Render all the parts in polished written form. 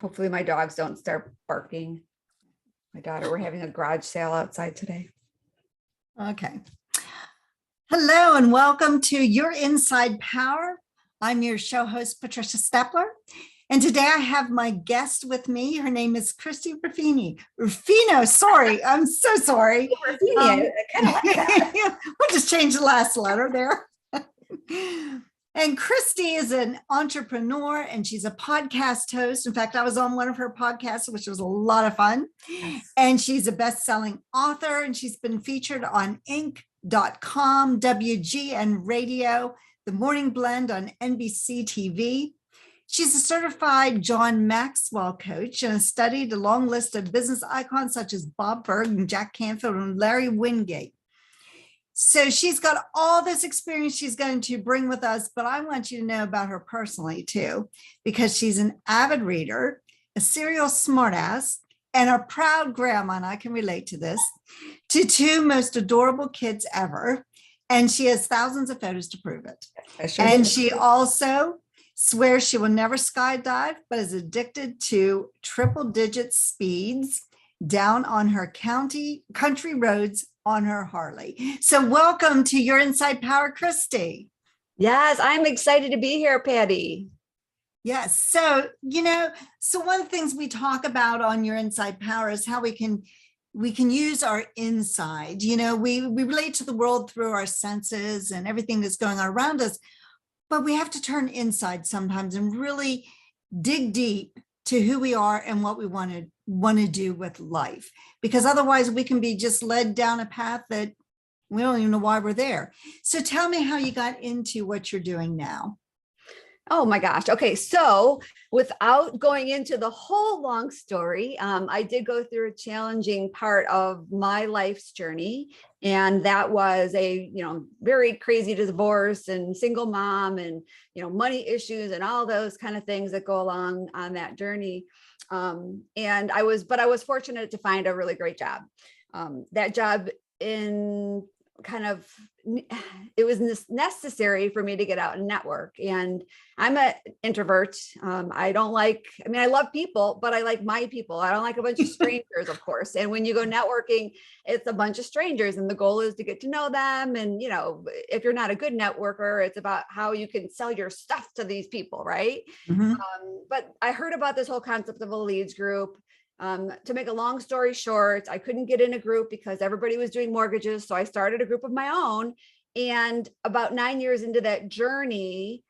Hopefully my dogs don't start barking. My daughter, we're having a garage sale outside today. Okay. Hello and welcome to Your Inside Power. I'm your show host, Patricia Stepler. And today I have my guest with me. Her name is Christie Ruffino. Sorry, I'm so sorry. Ruffino, I kind of like that. We'll just change the last letter there. And Christie is an entrepreneur and she's a podcast host. In fact, I was on one of her podcasts, which was a lot of fun. Yes. And she's a best-selling author and she's been featured on Inc.com, WGN Radio, The Morning Blend on NBC TV. She's a certified John Maxwell coach and has studied a long list of business icons such as Bob Berg and Jack Canfield and Larry Wingate. So she's got all this experience she's going to bring with us, but I want you to know about her personally too, because she's an avid reader, a serial smartass, and a proud grandma, and I can relate to this, to two most adorable kids ever. And she has thousands of photos to prove it. And she also swears she will never skydive, but is addicted to triple-digit speeds down on her country roads on her Harley. So welcome to Your Inside Power, Christie. Yes, I'm excited to be here, Patty. Yes. So, so one of the things we talk about on Your Inside Power is how we can use our inside. We relate to the world through our senses and everything that's going on around us, but we have to turn inside sometimes and really dig deep to who we are and what we want to do with life, because otherwise we can be just led down a path that we don't even know why we're there. So tell me how you got into what you're doing now. Oh my gosh. Okay. So without going into the whole long story, I did go through a challenging part of my life's journey. And that was a, very crazy divorce and single mom and, money issues and all those kind of things that go along on that journey. And I was fortunate to find a really great job. That job it was necessary for me to get out and network. And I'm an introvert. I love people, but I like my people. I don't like a bunch of strangers, of course. And when you go networking, it's a bunch of strangers and the goal is to get to know them. And, if you're not a good networker, it's about how you can sell your stuff to these people. Right. Mm-hmm. But I heard about this whole concept of a leads group. To make a long story short, I couldn't get in a group because everybody was doing mortgages. So I started a group of my own. And about 9 years into that journey,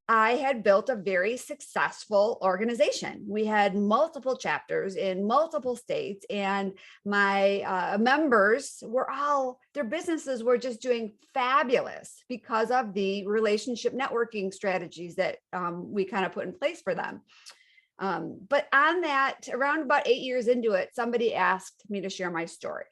I had built a very successful organization. We had multiple chapters in multiple states, and my members their businesses were just doing fabulous because of the relationship networking strategies that we kind of put in place for them. But on that, around about 8 years into it, somebody asked me to share my story.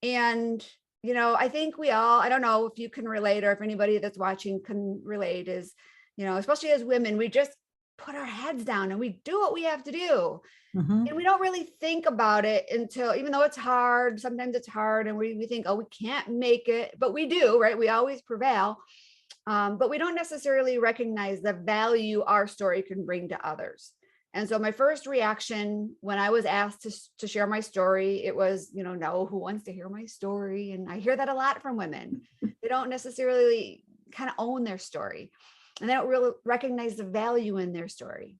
And, I think I don't know if you can relate or if anybody that's watching can relate is, especially as women, we just put our heads down and we do what we have to do. Mm-hmm. And we don't really think about it until, even though it's hard, sometimes it's hard and we think, oh, we can't make it, but we do, right? We always prevail. But we don't necessarily recognize the value our story can bring to others. And so my first reaction when I was asked to share my story, it was, no, who wants to hear my story? And I hear that a lot from women. They don't necessarily kind of own their story and they don't really recognize the value in their story.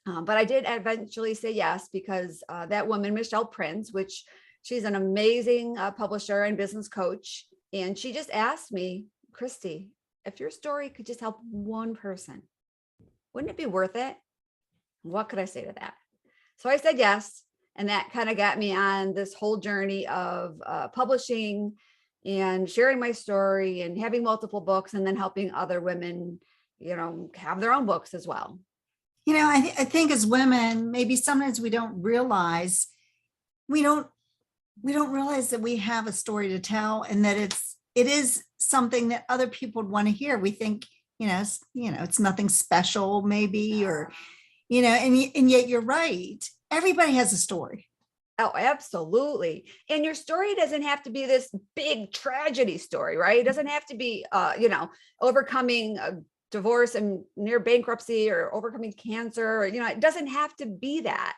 But I did eventually say yes, because that woman, Michelle Prince, which she's an amazing publisher and business coach. And she just asked me, Christie, if your story could just help one person, wouldn't it be worth it? What could I say to that? So I said yes. And that kind of got me on this whole journey of publishing and sharing my story and having multiple books and then helping other women, have their own books as well. I think as women, maybe sometimes we don't realize that we have a story to tell and that it is something that other people would want to hear. We think, it's nothing special maybe, or and yet you're right. Everybody has a story. Oh, absolutely. And your story doesn't have to be this big tragedy story, right? It doesn't have to be, overcoming divorce and near bankruptcy or overcoming cancer, or, it doesn't have to be that.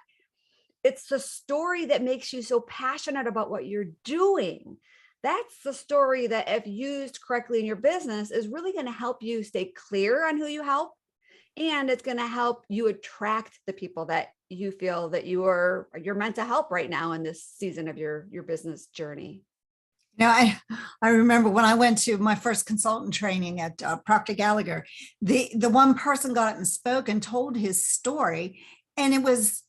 It's the story that makes you so passionate about what you're doing. That's the story that, if used correctly in your business, is really going to help you stay clear on who you help. And it's going to help you attract the people that you feel that you're meant to help right now in this season of your business journey. I remember when I went to my first consultant training at Procter Gallagher, the one person got up and spoke and told his story, and it was,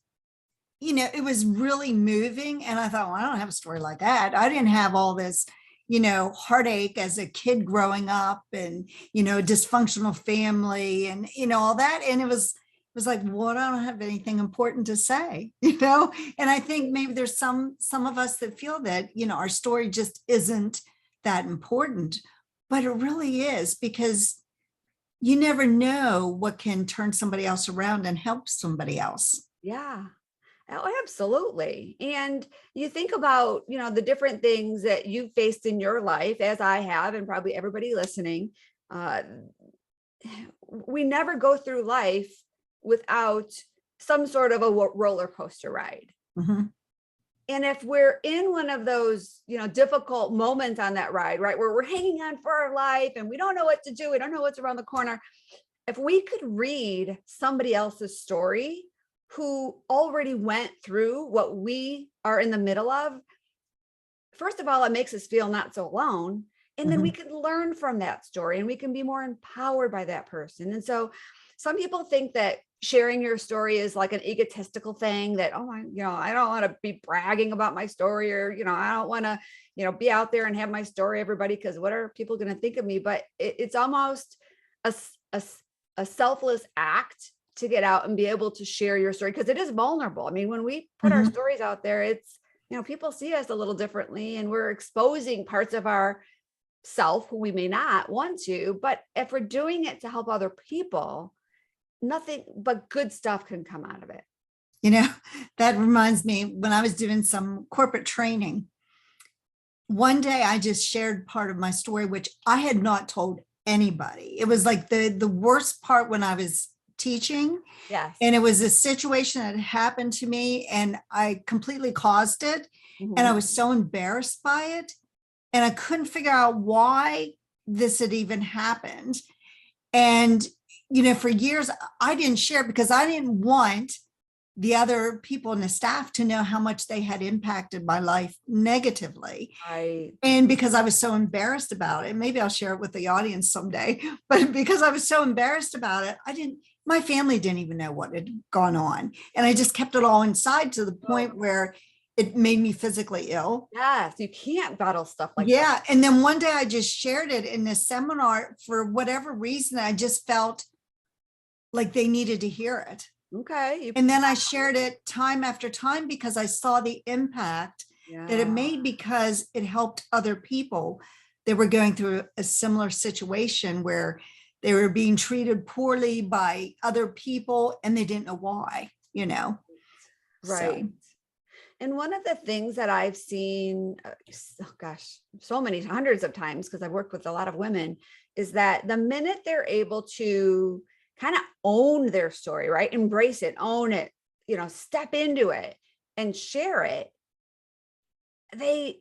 it was really moving. And I thought, well, I don't have a story like that. I didn't have all this, heartache as a kid growing up, and, dysfunctional family, and, all that. And it was like, well, I don't have anything important to say, and I think maybe there's some of us that feel that, our story just isn't that important, but it really is, because you never know what can turn somebody else around and help somebody else. Yeah. Oh, absolutely. And you think about, the different things that you've faced in your life, as I have, and probably everybody listening. We never go through life without some sort of a roller coaster ride. Mm-hmm. And if we're in one of those, difficult moments on that ride, right, where we're hanging on for our life and we don't know what to do, we don't know what's around the corner. If we could read somebody else's story who already went through what we are in the middle of, first of all, it makes us feel not so alone. And then we can learn from that story, and we can be more empowered by that person. And so some people think that sharing your story is like an egotistical thing, that, oh, I don't want to be bragging about my story, or, I don't want to, be out there and have my story, everybody, because what are people going to think of me? But it's almost a selfless act to get out and be able to share your story, because it is vulnerable. I mean, when we put our stories out there, it's, people see us a little differently, and we're exposing parts of our self who we may not want to. But if we're doing it to help other people, nothing but good stuff can come out of it. That reminds me, when I was doing some corporate training, one day I just shared part of my story, which I had not told anybody. It was like the worst part when I was teaching. Yes. And it was a situation that happened to me, and I completely caused it. Mm-hmm. And I was so embarrassed by it. And I couldn't figure out why this had even happened. And, for years, I didn't share, because I didn't want the other people in the staff to know how much they had impacted my life negatively. Right. And because I was so embarrassed about it, maybe I'll share it with the audience someday, but because I was so embarrassed about it, my family didn't even know what had gone on. And I just kept it all inside, to the point where it made me physically ill. Yes, you can't bottle stuff like that. Yeah. And then one day I just shared it in a seminar. For whatever reason, I just felt like they needed to hear it. Okay. And then I shared it time after time, because I saw the impact that it made, because it helped other people that were going through a similar situation, where they were being treated poorly by other people and they didn't know why, Right. So. And one of the things that I've seen, so many hundreds of times, because I've worked with a lot of women, is that the minute they're able to kind of own their story, right? Embrace it, own it, step into it and share it, they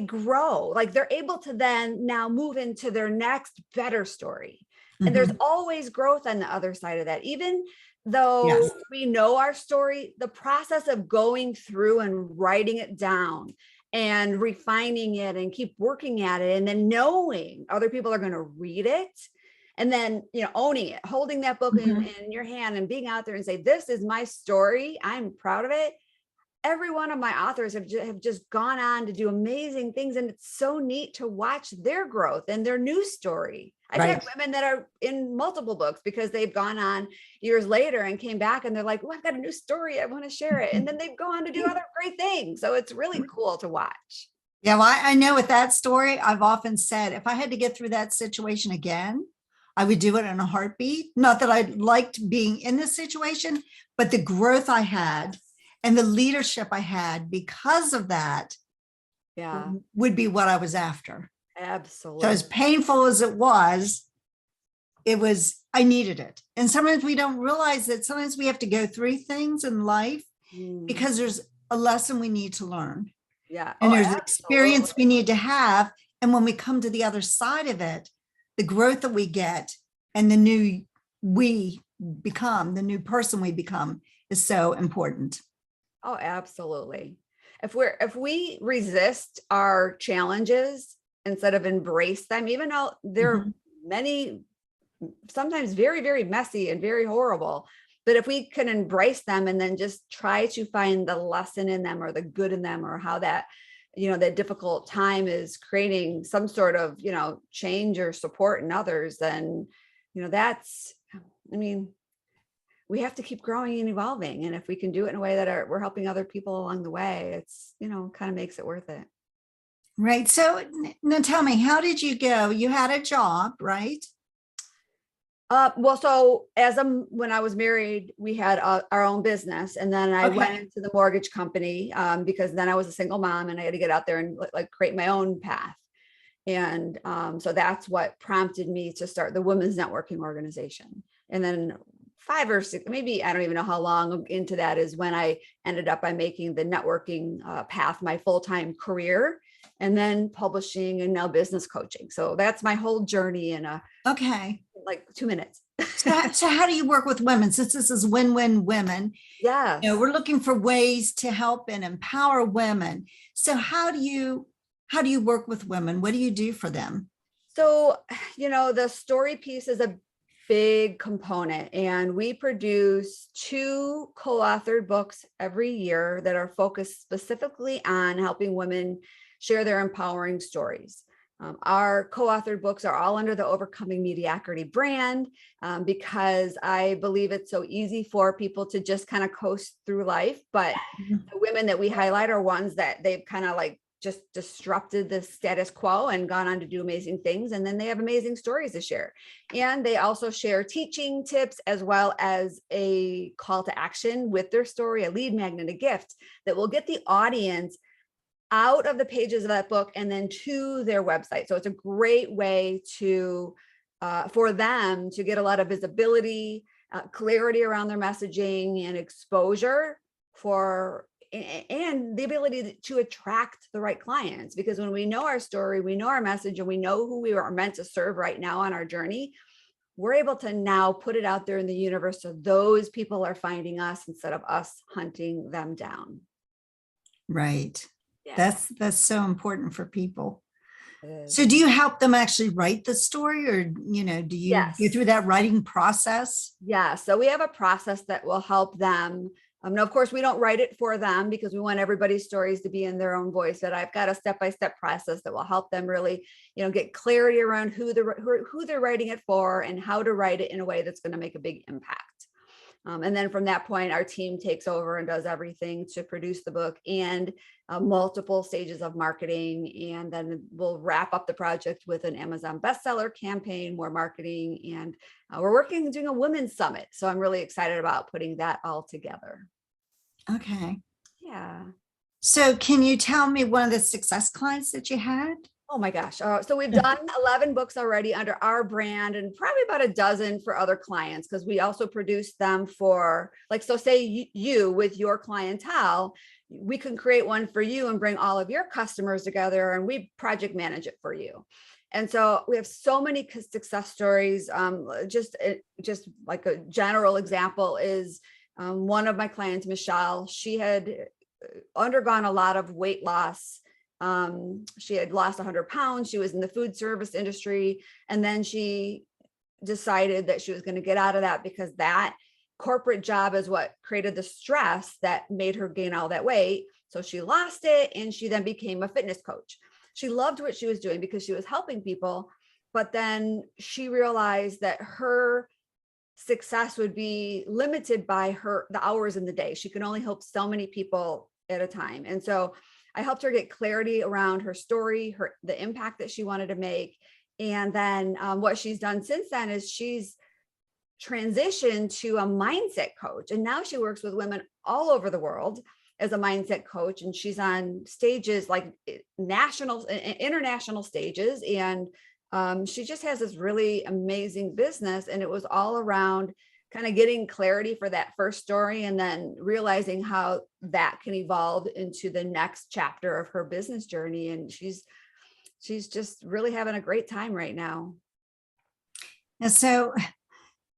grow. Like, they're able to then now move into their next better story. And there's always growth on the other side of that. Even though we know our story, the process of going through and writing it down and refining it and keep working at it, and then knowing other people are going to read it, and then, owning it, holding that book in your hand and being out there and say, this is my story, I'm proud of it. Every one of my authors have just gone on to do amazing things. And it's so neat to watch their growth and their new story. I've had women that are in multiple books, because they've gone on years later and came back and they're like, oh, I've got a new story, I want to share it. And then they've gone on to do other great things. So it's really cool to watch. Yeah, well, I know with that story, I've often said, if I had to get through that situation again, I would do it in a heartbeat. Not that I liked being in this situation, but the growth I had and the leadership I had because of that would be what I was after. Absolutely. So as painful as it was, I needed it. And sometimes we don't realize that sometimes we have to go through things in life Mm, because there's a lesson we need to learn yeah. and Oh, there's experience we absolutely. need to have. And when we come to the other side of it, the growth that we get and the new we become, the new person we become is so important. Oh, absolutely. If we resist our challenges instead of embrace them, even though there are Mhm. many, sometimes very, very messy and very horrible, but if we can embrace them and then just try to find the lesson in them or the good in them, or how that, that difficult time is creating some sort of, change or support in others, then, that's, I mean, we have to keep growing and evolving. And if we can do it in a way that we're helping other people along the way, it's, kind of makes it worth it. Right. So now tell me, how did you go? You had a job, right? Well, so when I was married, we had our own business, and then I went Okay. into the mortgage company because then I was a single mom and I had to get out there and like create my own path. And so that's what prompted me to start the women's networking organization. And then 5 or 6, maybe I don't even know how long into that is when I ended up by making the networking path my full-time career, and then publishing and now business coaching. So that's my whole journey in Okay. like 2 minutes. So how do you work with women? Since this is win-win women, Yes. we're looking for ways to help and empower women. So how do you work with women? What do you do for them? So, the story piece is a big component, and we produce 2 co-authored books every year that are focused specifically on helping women share their empowering stories. Our co-authored books are all under the Overcoming Mediocrity brand, because I believe it's so easy for people to just kind of coast through life. But the women that we highlight are ones that they've kind of like just disrupted the status quo and gone on to do amazing things. And then they have amazing stories to share. And they also share teaching tips as well as a call to action with their story, a lead magnet, a gift that will get the audience out of the pages of that book and then to their website. So it's a great way to for them to get a lot of visibility, clarity around their messaging, and exposure for and the ability to attract the right clients. Because when we know our story, we know our message, and we know who we are meant to serve right now on our journey, we're able to now put it out there in the universe so those people are finding us instead of us hunting them down. Right. Yeah, That's so important for people. it is. So do you help them actually write the story or, do you go Yes. through that writing process? Yeah. So we have a process that will help them. Now, of course, we don't write it for them because we want everybody's stories to be in their own voice. But I've got a step-by-step process that will help them really, get clarity around who they're writing it for and how to write it in a way that's going to make a big impact. And then from that point, our team takes over and does everything to produce the book and multiple stages of marketing. And then we'll wrap up the project with an Amazon bestseller campaign, more marketing, and we're working doing a women's summit. So I'm really excited about putting that all together. Okay. Yeah. So can you tell me one of the success clients that you had? Oh my gosh. So we've done 11 books already under our brand and probably about a dozen for other clients, because we also produce them for, like, so say you with your clientele, we can create one for you and bring all of your customers together and we project manage it for you. And so we have so many success stories. Just like a general example is one of my clients, Michelle. She had undergone a lot of weight loss. She had lost 100 pounds. She was in the food service industry. And then she decided that she was going to get out of that because that corporate job is what created the stress that made her gain all that weight. So she lost it and she then became a fitness coach. She loved what she was doing because she was helping people. But then she realized that her success would be limited by the hours in the day. She could only help so many people at a time. And so I helped her get clarity around her story, the impact that she wanted to make. And then what she's done since then is she's transitioned to a mindset coach. And now she works with women all over the world as a mindset coach. And she's on stages like national, international stages, and She just has this really amazing business, and it was all around kind of getting clarity for that first story and then realizing how that can evolve into the next chapter of her business journey. And she's just really having a great time right now. And so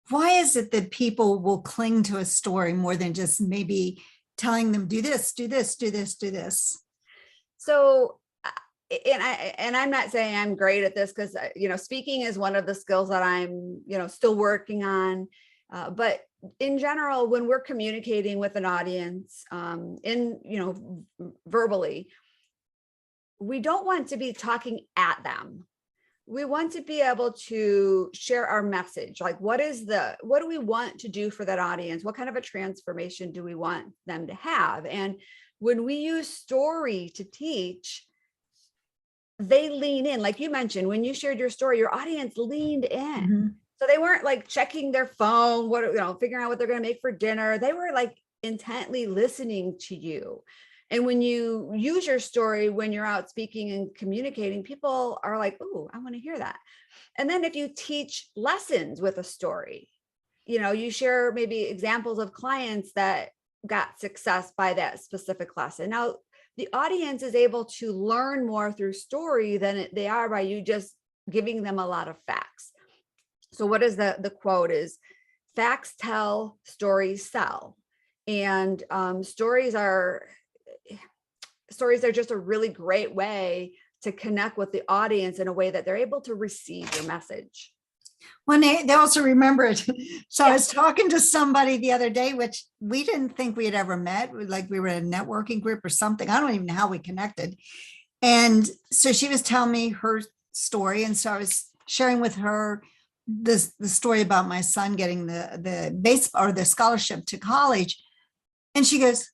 why is it that people will cling to a story more than just maybe telling them, do this, do this, do this, do this? So, and I'm not saying I'm great at this, because, speaking is one of the skills that I'm, still working on. But in general, when we're communicating with an audience, verbally, we don't want to be talking at them. We want to be able to share our message. Like, what do we want to do for that audience? What kind of a transformation do we want them to have? And when we use story to teach, they lean in. Like you mentioned, when you shared your story, your audience leaned in. Mm-hmm. So they weren't like checking their phone, figuring out what they're going to make for dinner. They were like intently listening to you. And when you use your story, when you're out speaking and communicating, people are like, "Oh, I want to hear that." And then if you teach lessons with a story, you share maybe examples of clients that got success by that specific lesson. Now, the audience is able to learn more through story than they are by you just giving them a lot of facts. So what is the quote is, facts tell, stories sell. And stories are just a really great way to connect with the audience in a way that they're able to receive your message. Well, they also remember it. So I was talking to somebody the other day, which we didn't think we had ever met, like we were in a networking group or something. I don't even know how we connected. And so she was telling me her story. And so I was sharing with her the story about my son getting the base or the scholarship to college. And she goes,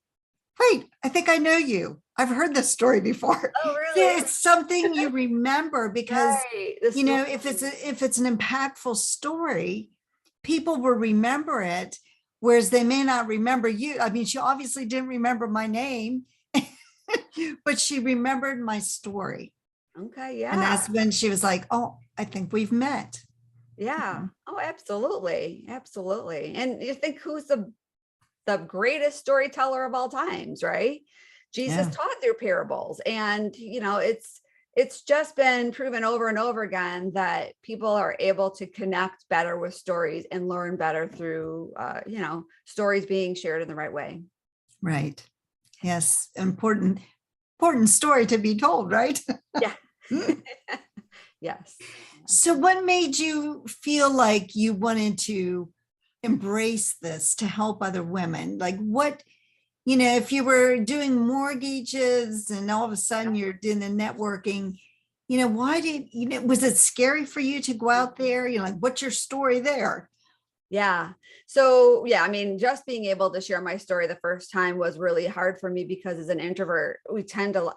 "Wait, I think I know you. I've heard this story before." Oh, really? Yeah, it's something you remember because, right. if it's an impactful story, people will remember it, whereas they may not remember you. I mean, she obviously didn't remember my name, but she remembered my story. Okay, yeah. And that's when she was like, "Oh, I think we've met." Yeah. Oh, absolutely. Absolutely. And you think, who's the greatest storyteller of all times, right? Jesus taught through parables. And, it's just been proven over and over again that people are able to connect better with stories and learn better through, stories being shared in the right way. Right. Yes. Important story to be told, right? Yeah. Yes. So what made you feel like you wanted to embrace this to help other women? Like what, if you were doing mortgages and all of a sudden you're doing the networking, why was it scary for you to go out there? Like, what's your story there? Yeah. So, I mean, just being able to share my story the first time was really hard for me because as an introvert, we tend to,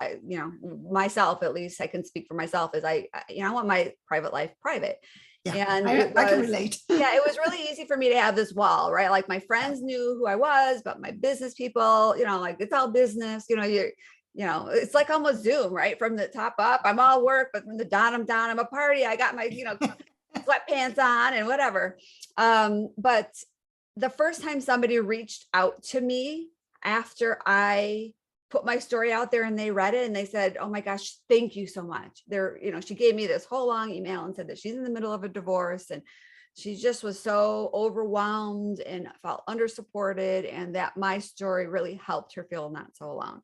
myself, at least I can speak for myself, is I want my private life private. Yeah, and I can relate. Yeah, it was really easy for me to have this wall, right? Like my friends knew who I was, but my business people, like it's all business, it's like almost Zoom, right? From the top up, I'm all work, but from the bottom down, I'm a party. I got my, sweatpants on and whatever. But the first time somebody reached out to me after I put my story out there and they read it and they said, "Oh my gosh, thank you so much." She gave me this whole long email and said that she's in the middle of a divorce and she just was so overwhelmed and felt undersupported, and that my story really helped her feel not so alone.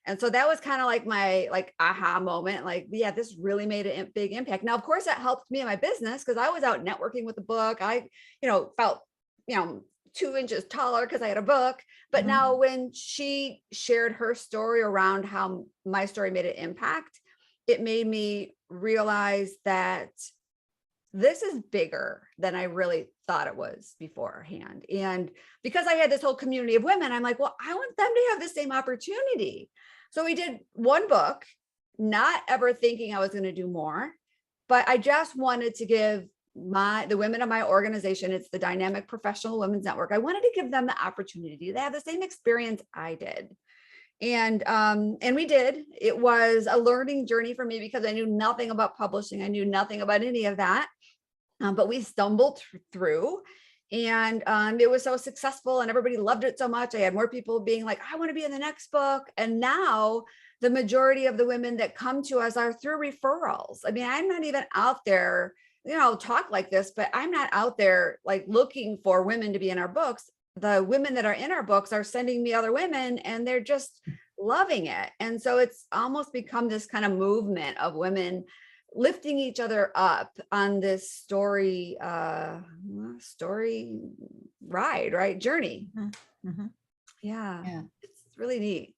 And so that was kind of like my aha moment. Like, yeah, this really made a big impact. Now, of course, that helped me in my business because I was out networking with the book. I, felt, 2 inches taller because I had a book. But now when she shared her story around how my story made an impact, it made me realize that this is bigger than I really thought it was beforehand. And because I had this whole community of women, I'm like, well, I want them to have the same opportunity. So we did one book, not ever thinking I was going to do more, but I just wanted to give the women of my organization, it's the Dynamic Professional Women's Network, I wanted to give them the opportunity to have the same experience I did. And we did. It was a learning journey for me because I knew nothing about publishing. I knew nothing about any of that. But we stumbled through, and it was so successful and everybody loved it so much. I had more people being like, I want to be in the next book. And now the majority of the women that come to us are through referrals. I mean, I'm not even out there, talk like this, but I'm not out there like looking for women to be in our books. The women that are in our books are sending me other women and they're just loving it. And so it's almost become this kind of movement of women lifting each other up on this story ride, right? Journey. Mm-hmm. Yeah. It's really neat.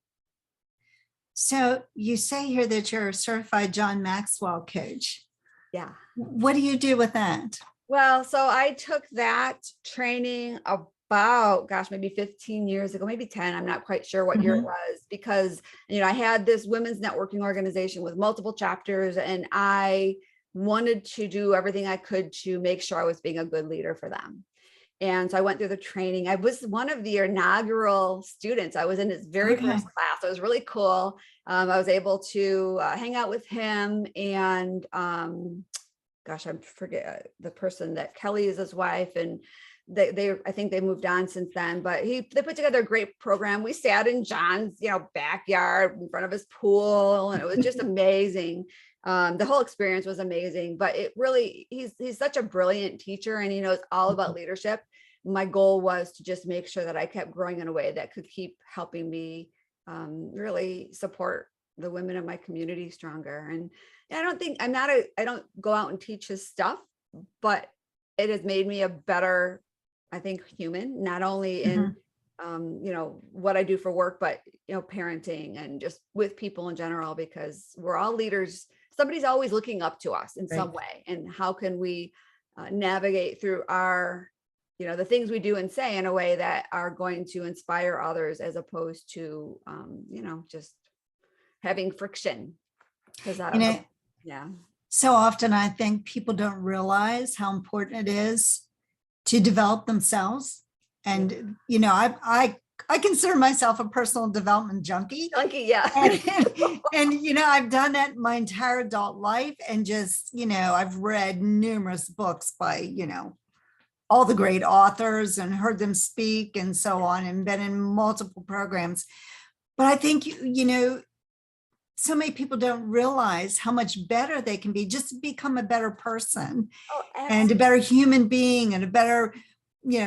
So you say here that you're a certified John Maxwell coach. Yeah. What do you do with that? Well, so I took that training about, maybe 15 years ago, maybe 10. I'm not quite sure what year it was, because, I had this women's networking organization with multiple chapters, and I wanted to do everything I could to make sure I was being a good leader for them. And so I went through the training. I was one of the inaugural students. I was in his very first class. It was really cool. I was able to hang out with him, and I forget the person that Kelly is his wife, and I think they moved on since then, but they put together a great program. We sat in John's, backyard in front of his pool, and it was just amazing. The whole experience was amazing, but it really, he's such a brilliant teacher, and he knows all about leadership. My goal was to just make sure that I kept growing in a way that could keep helping me really support the women in my community stronger. And I don't go out and teach his stuff, but it has made me a better, I think, human, not only in, what I do for work, but, parenting and just with people in general, because we're all leaders. Somebody's always looking up to us in some way. And how can we navigate through our, the things we do and say in a way that are going to inspire others, as opposed to, just having friction. So often I think people don't realize how important it is to develop themselves. And, I consider myself a personal development junkie. Yeah. And I've done that my entire adult life, and just, I've read numerous books by, all the great authors, and heard them speak and so on, and been in multiple programs. But I think, so many people don't realize how much better they can be, just to become a better person and a better human being, and a better,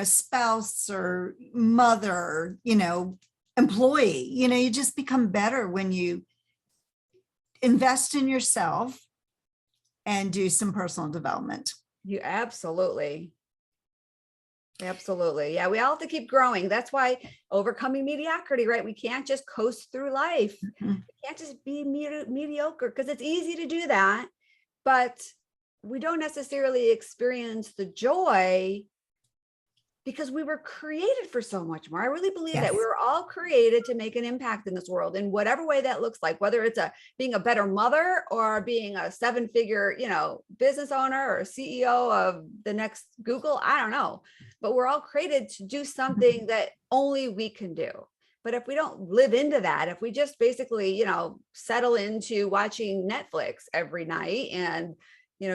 spouse or mother, employee. You just become better when you invest in yourself and do some personal development. You absolutely. Yeah. We all have to keep growing. That's why overcoming mediocrity, right? We can't just coast through life. We can't just be mediocre, because it's easy to do that, but we don't necessarily experience the joy, because we were created for so much more. I really believe that we were all created to make an impact in this world, in whatever way that looks like, whether it's being a better mother, or being a 7-figure, business owner, or CEO of the next Google. I don't know, but we're all created to do something that only we can do. But if we don't live into that, if we just basically, settle into watching Netflix every night, and, you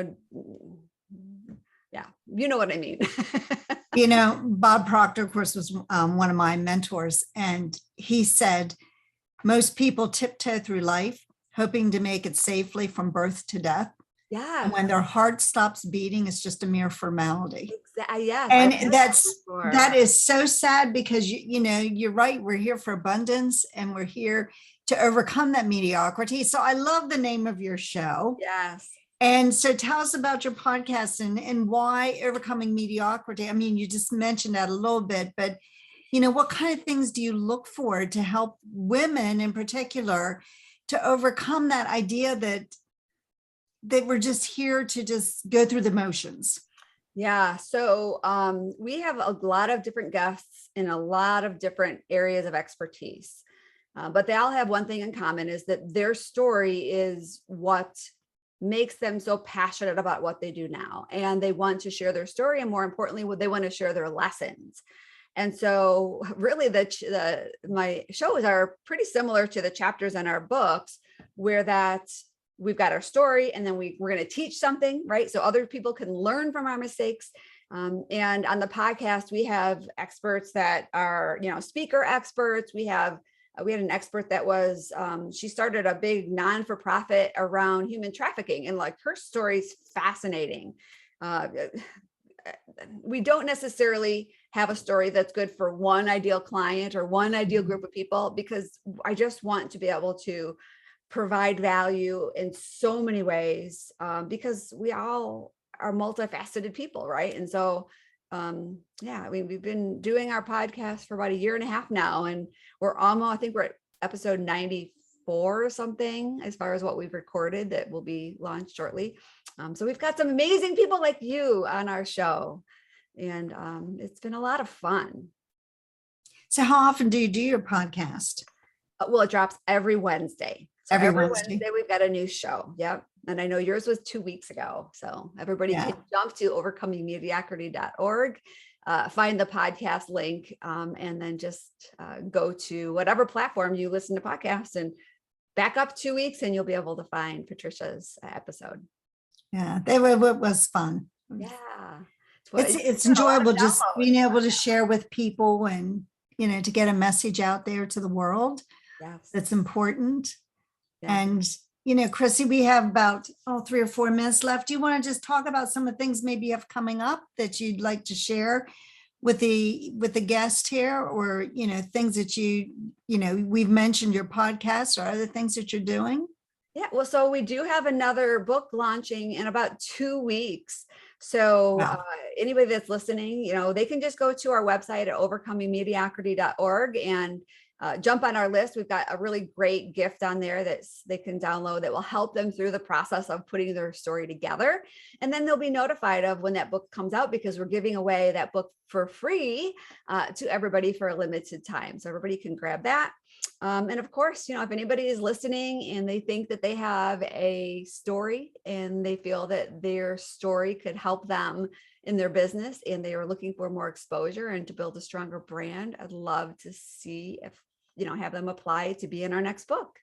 know what I mean? Bob Proctor, of course, was one of my mentors, and he said, most people tiptoe through life hoping to make it safely from birth to death. Yeah. And when their heart stops beating, it's just a mere formality. Yes. And that is so sad, because you're right. We're here for abundance, and we're here to overcome that mediocrity. So I love the name of your show. Yes. And so tell us about your podcast and why overcoming mediocrity. I mean, you just mentioned that a little bit, but what kind of things do you look for to help women in particular to overcome that idea that we're just here to just go through the motions? Yeah. So we have a lot of different guests in a lot of different areas of expertise, but they all have one thing in common, is that their story is what makes them so passionate about what they do now. And they want to share their story. And more importantly, they want to share their lessons. And so really my shows are pretty similar to the chapters in our books, where we've got our story and then we're going to teach something, right? So other people can learn from our mistakes. And on the podcast, we have experts that are, speaker experts. We had an expert that was, she started a big non-for-profit around human trafficking, and like her story's fascinating. We don't necessarily have a story that's good for one ideal client or one ideal group of people, because I just want to be able to provide value in so many ways, because we all are multifaceted people, right? And so, we've been doing our podcast for about 1.5 years now, and I think we're at episode 94 or something, as far as what we've recorded that will be launched shortly. So we've got some amazing people like you on our show, and it's been a lot of fun. So how often do you do your podcast? Well, it drops every Wednesday. So Every Wednesday we've got a new show. Yep. And I know yours was 2 weeks ago. So everybody can jump to overcomingmediocrity.org, find the podcast link, and then just go to whatever platform you listen to podcasts, and back up 2 weeks and you'll be able to find Patricia's episode. Yeah, it was fun. Yeah. It's enjoyable just being able to share with people, and, to get a message out there to the world. Yes. That's important. Yeah. And, Chrissy, we have about 3 or 4 minutes left. Do you want to just talk about some of the things maybe you have coming up that you'd like to share with the guest here, or, things that we've mentioned your podcast or other things that you're doing? Yeah, well, so we do have another book launching in about 2 weeks. So anybody that's listening, they can just go to our website at overcomingmediocrity.org and jump on our list. We've got a really great gift on there that they can download that will help them through the process of putting their story together. And then they'll be notified of when that book comes out, because we're giving away that book for free to everybody for a limited time. So everybody can grab that. And of course, if anybody is listening and they think that they have a story and they feel that their story could help them in their business and they are looking for more exposure and to build a stronger brand, I'd love to see if, have them apply to be in our next book.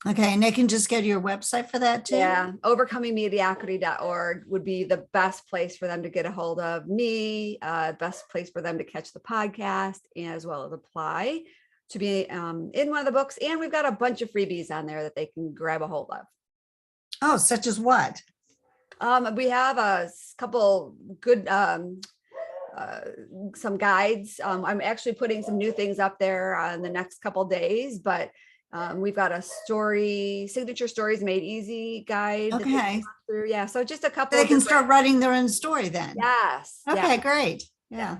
Okay. And they can just go to your website for that too? Yeah. Overcomingmediocrity.org would be the best place for them to get a hold of me, best place for them to catch the podcast, as well as apply to be in one of the books. And we've got a bunch of freebies on there that they can grab a hold of. Oh, such as what? We have a couple good, some guides. I'm actually putting some new things up there in the next couple days, but we've got a signature stories made easy guide. Okay. Yeah. So just a couple. They can start writing their own story then. Yes. Okay, yes. Great. Yeah.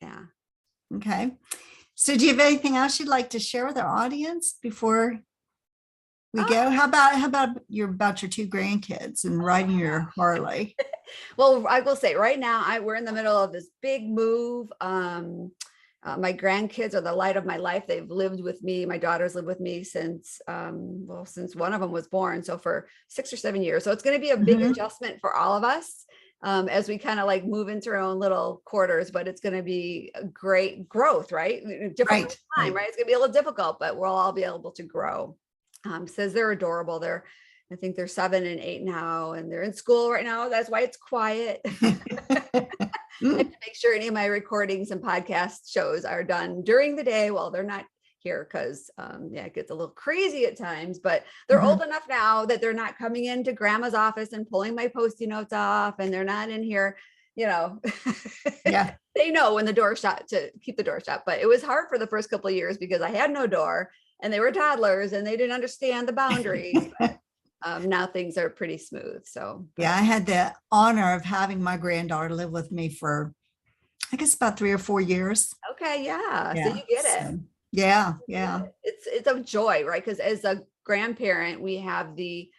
Yeah. Okay. So do you have anything else you'd like to share with our audience before we go? How about your 2 grandkids and riding your Harley? Well, I will say right now, we're in the middle of this big move. My grandkids are the light of my life. They've lived with me. My daughters live with me since one of them was born. So for 6 or 7 years. So it's going to be a big adjustment for all of us as we kind of move into our own little quarters, but it's going to be a great growth, right? Different time, right? It's going to be a little difficult, but we'll all be able to grow. Says they're adorable. I think they're 7 and 8 now, and they're in school right now. That's why it's quiet. I have to make sure any of my recordings and podcast shows are done during the day while they're not here, because it gets a little crazy at times, but they're old enough now that they're not coming into grandma's office and pulling my Post-it notes off, and they're not in here, Yeah. They know when the door's shut to keep the door shut. But it was hard for the first couple of years because I had no door and they were toddlers and they didn't understand the boundaries. Now things are pretty smooth. So yeah, I had the honor of having my granddaughter live with me for, I guess, about 3 or 4 years. Okay. Yeah. So you get it. Yeah. It's a joy, right? Because as a grandparent, we have we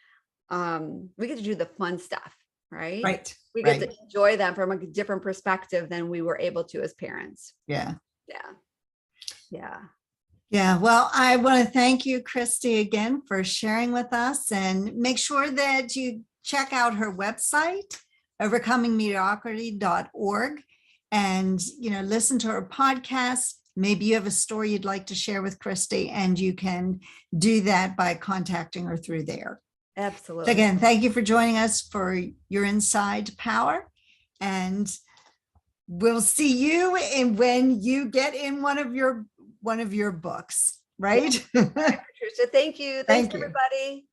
get to do the fun stuff, right? Right. We get to enjoy them from a different perspective than we were able to as parents. Yeah. Well, I want to thank you, Christie, again for sharing with us, and make sure that you check out her website, overcomingmediocrity.org. and, listen to her podcast. Maybe you have a story you'd like to share with Christie, and you can do that by contacting her through there. So Absolutely. again, thank you for joining us for your Inside Power, and we'll see you when you get in one of your books, right? Patricia, thank you. Thanks, Thank you. everybody.